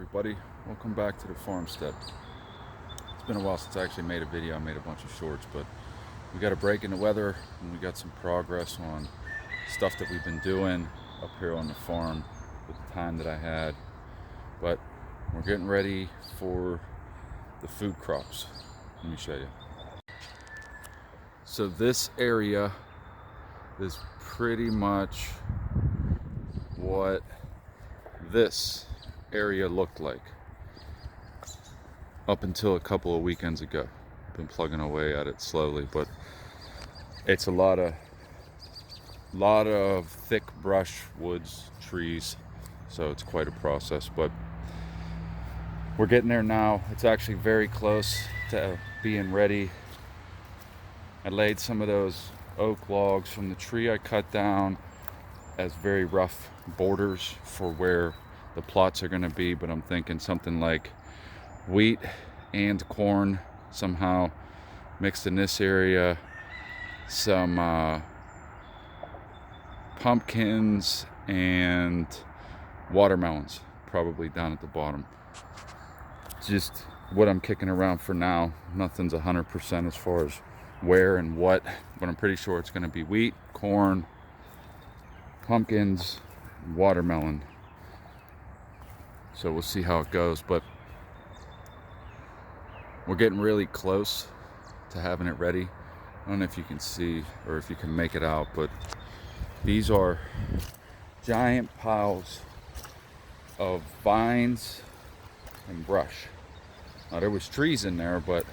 everybody, welcome back to the farmstead. It's been a while since I actually made a video. I made a bunch of shorts, but we got a break in the weather and we got some progress on stuff that we've been doing up here on the farm with the time that I had. But we're getting ready for the food crops. Let me show you. So this area is pretty much what this area looked like up until a couple of weekends ago. Been plugging away at it slowly, but it's a lot of thick brush, woods, trees, so it's quite a process, but we're getting there now. It's actually very close to being ready. I laid some of those oak logs from the tree I cut down as very rough borders for where the plots are going to be, but I'm thinking something like wheat and corn somehow mixed in this area, some pumpkins and watermelons probably down at the bottom. Just what I'm kicking around for now. Nothing's 100% as far as where and what, but I'm pretty sure it's going to be wheat, corn, pumpkins, watermelon. So we'll see how it goes, but we're getting really close to having it ready. I don't know if you can see or if you can make it out, but these are giant piles of vines and brush. Now there was trees in there, but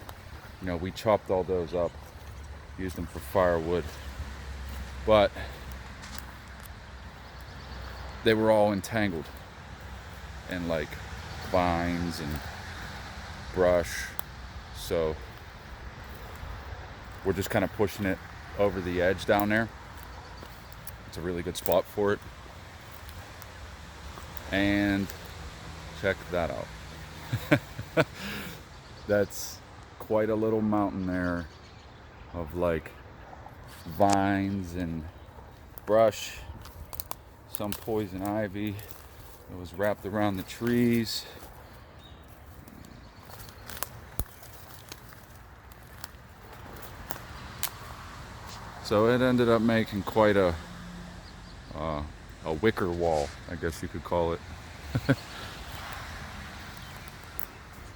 you know, we chopped all those up, used them for firewood, but they were all entangled and like vines and brush, so we're just kind of pushing it over the edge down there. It's a really good spot for it, and check that out. That's quite a little mountain there of like vines and brush, some poison ivy. It was wrapped around the trees. So it ended up making quite a wicker wall, I guess you could call it.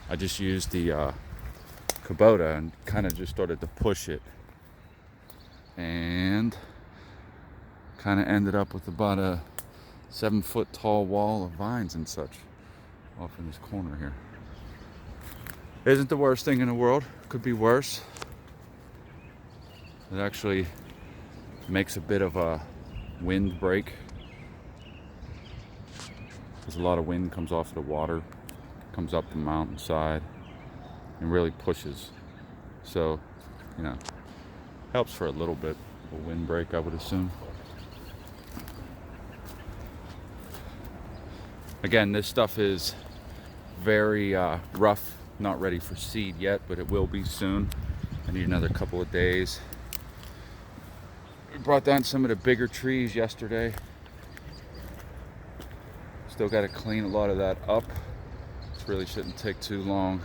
I just used the Kubota and kind of just started to push it, and kind of ended up with about a 7-foot tall wall of vines and such off in this corner here. Isn't the worst thing in the world. Could be worse. It actually makes a bit of a wind break, because a lot of wind comes off of the water, comes up the mountainside and really pushes. So, you know, helps for a little bit of a wind break, I would assume. Again, this stuff is very rough, not ready for seed yet, but it will be soon. I need another couple of days. We brought down some of the bigger trees yesterday. Still got to clean a lot of that up. This really shouldn't take too long.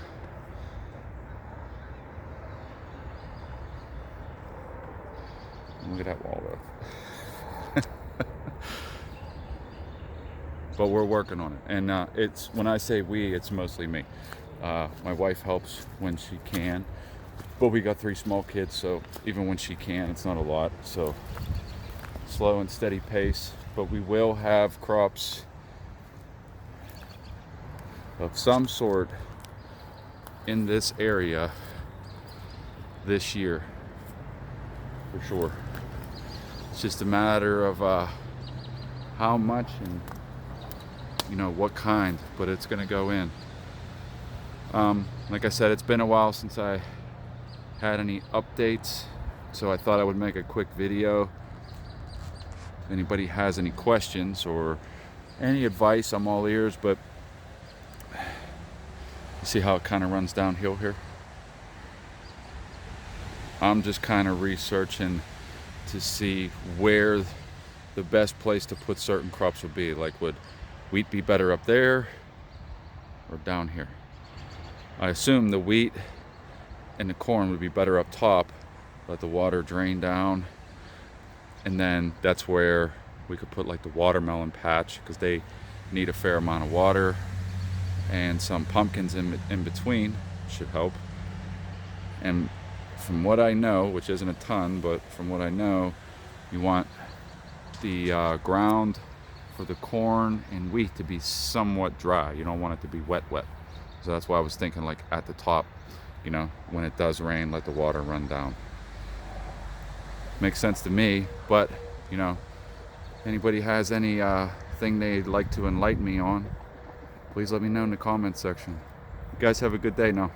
Look at that wall though. But we're working on it, and it's, when I say we, it's mostly me. My wife helps when she can, but we got 3 small kids, so even when she can, it's not a lot. So slow and steady pace, but we will have crops of some sort in this area this year for sure. It's just a matter of how much and, you know, what kind, but it's gonna go in. Like I said, it's been a while since I had any updates, so I thought I would make a quick video. If anybody has any questions or any advice, I'm all ears, but you see how it kind of runs downhill here? I'm just kind of researching to see where the best place to put certain crops would be. Like, would wheat be better up there? or down here. I assume the wheat and the corn would be better up top, let the water drain down, and then that's where we could put like the watermelon patch, because they need a fair amount of water, and some pumpkins in between should help. And from what I know, which isn't a ton, but from what I know, you want the ground for the corn and wheat to be somewhat dry. You don't want it to be wet. So that's why I was thinking like at the top, you know, when it does rain, let the water run down. Makes sense to me, but you know, anybody has any thing they'd like to enlighten me on, please let me know in the comments section. You guys have a good day now.